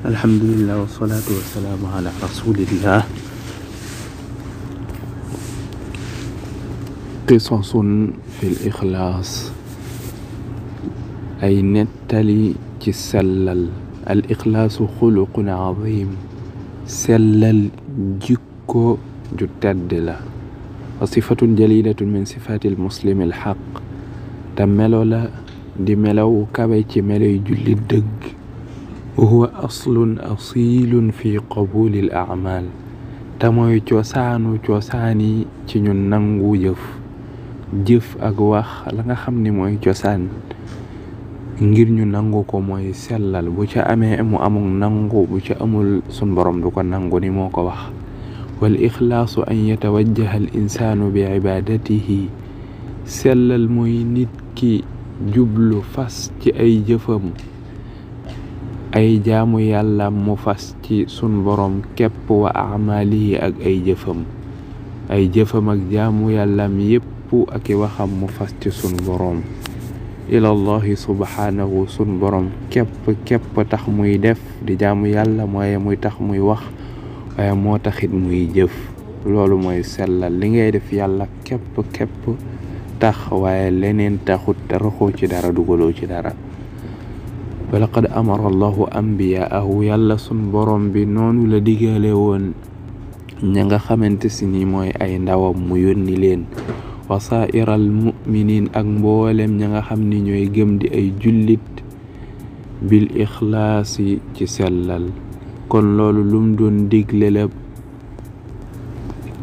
alhamdulillah wassalatu wassalamu ala rasulillah. qisasun fil ixlaas, ay nettali ci sellal. al ixlaasu xuluqun azim, sellal jikko ju tedd la. wa sifatun jalilatun min sifatil muslimi al xaq, te melo la di melaw kawe ci meloy jullit dëgg. wa huwa aslun asilun fi qabulil a'mal, te mooy cosaani ci ñu nangu jëf ak wax. la nga xam ni mooy cosaan ngir ñu nangu ko mooy sellal. bu ca amee mu amul nangu, bu ca amul sun borom du ko nangu ni moo ko wax. wal ixlaasu an yatawajjaha al insaanu bi ibadatihi, sellal mooy nit ki jublu fas ci ay jëfam ay jaamu yàlla mu fas ci sun borom képp. wa amalihi ak ay jëfam ak jaamu yàllam yépp ak i waxam mu fas ci sun borom. ilallahi subhanahu, sun borom képp tax muy def di jaamu yàlla, mooy muy tax muy wax, waaye moo taxit muy jëf. loolu mooy sellal. li ngay def yàlla képp tax, waaye leneen taxut, raxoo ci dara, dugaloo ci dara. walaqad amara allahu anbiyaahu, yàlla sun borom bi noonu la digale woon ña nga xamante si ni mooy ay ndawam mu yónni leen. wa saairal muminin, ak mboolem ña nga xam ni ñooy gëm di ay jullit, bil ixlaasi ci sellal. kon loolu lum doon digle la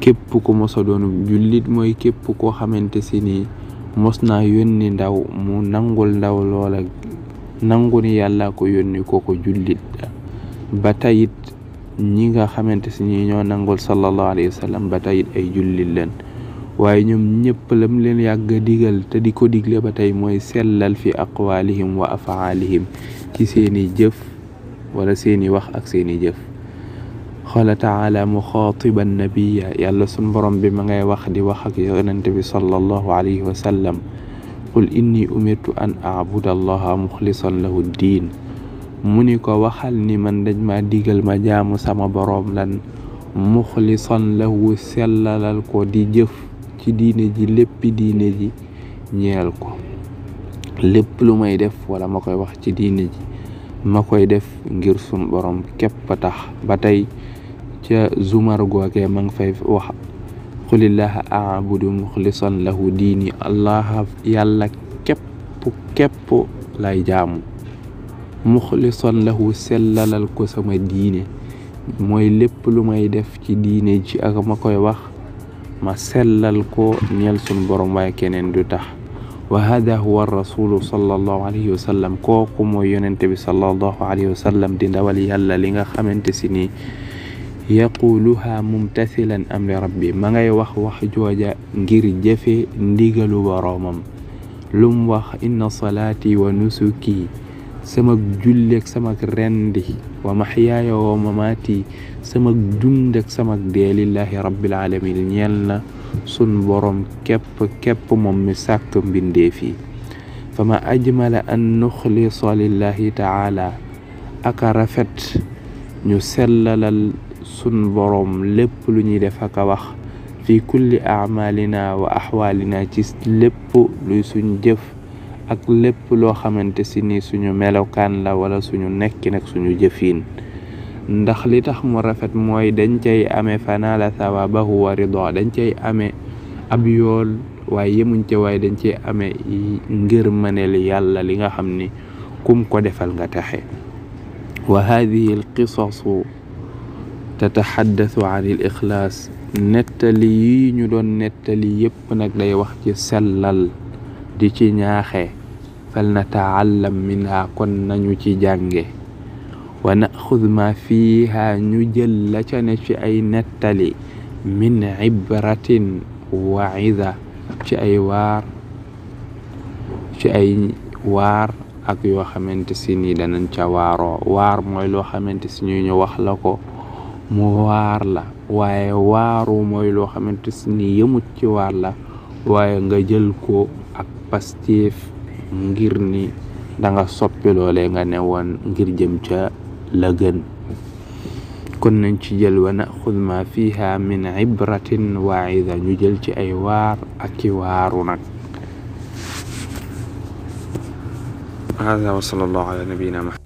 képp ku mosa doon jullit, mooy képp koo xamante si ni mos naa yónni ndaw mu nangul ndaw loola, nangu ni yàlla ko yónni kooko jullit. ba tayit ñi nga xamante si ni ñoo nangul sallallahu alayhi wa sallam ba tayit ay jullit leen. waaye ñoom ñëpp lam leen yàgg digal te di ko digle ba tey mooy sellal fi aqwalihim wa afaalihim, ci seeni jëf wala seeni wax ak seeni jëf. qaala taala muxaatiban nabiya, yàlla sun borom bi ma ngay wax di wax ak yonente bi sallallahu alayhi wa sallam. qul inni umirtu an a'buda allaha muxlisan lahu diin, mu ni ko waxal ni man dañ ma digal ma jaamu sama borom lan muxlisan lahu, sellalal ko di jëf ci diine ji, léppi diine ji ñeel ko. lépp lu may def wala ma koy wax ci diine ji ma koy def ngir sun borom képp tax. ba tey ca zumar googee ma ngi fay wax qulillaha a'budu muxlisan lahu diini, allah yàlla képp lay jaamu. muxlisan lahu, sellalal ko sama diine, mooy lépp lu may def ci diine ji ak ma koy wax ma sellal ko ñeel sun borom, waaye keneen du tax. wa hada huwa rasulu sallallahu alayhi wa sallam, kooku mooy yonente bi sallallahu alayhi wa sallam di ndawal yàlla li nga xamante si ni yaquluha mumtathilan amri rabbi, ma ngay wax jooja ngir jëfe ndigalu boroomam. lum wax inna salaati wa nusuki, sama julleeg samak rendi, wa maxyaaya wa mamaati, samak dund ak samak dee, lillahi rabbil alamin, ñeel na sun borom képp moom mi sàkk mbindeef yi. fama ajmala an nuxlisa lillahi taala, aka rafet ñu sellalal sun borom lépp lu ñuy def aka wax, fi kulli amalina wa axwaalina, ci lépp luy suñ jëf ak lépp loo xamante si ni suñu melokaan la wala suñu nekkin ak suñu jëfiin. ndax li tax mu rafet mooy dañ cay amee fanaala sawabahu wa rida, dañ cay amee ab yool, waaye yemuñ ca, waaye dañ cay amee ngërmaneel yàlla li nga xam ni kum ko defal nga taxe. wa hadihi al qisasu tataxaddathu an al ixlaas, nettali yi ñu doon nettali yépp nag day wax ci sellal, di ci ñaaxe. fal nata'allam minha, kon nañu ci jànge. wa naxud ma fiiha, ñu jël la ca ne ci ay nettali. min ibratin wa ida, ci ay waar ak yoo xamante si ni danañ ca waaroo. waar mooy loo xamante si ñu wax la ko mu waar la, waaye waaru mooy loo xamante si ni yëmut ci waar la, waaye nga jël ko ak pastéef ngir ni danga soppi loolee nga ne woon ngir jëm ca la gën kon nañ ci jël wa naxud ma fiha min ibratin waida ñu jël ci ay waar ak ci waaru nag hada wa sallallahu ala nabiyina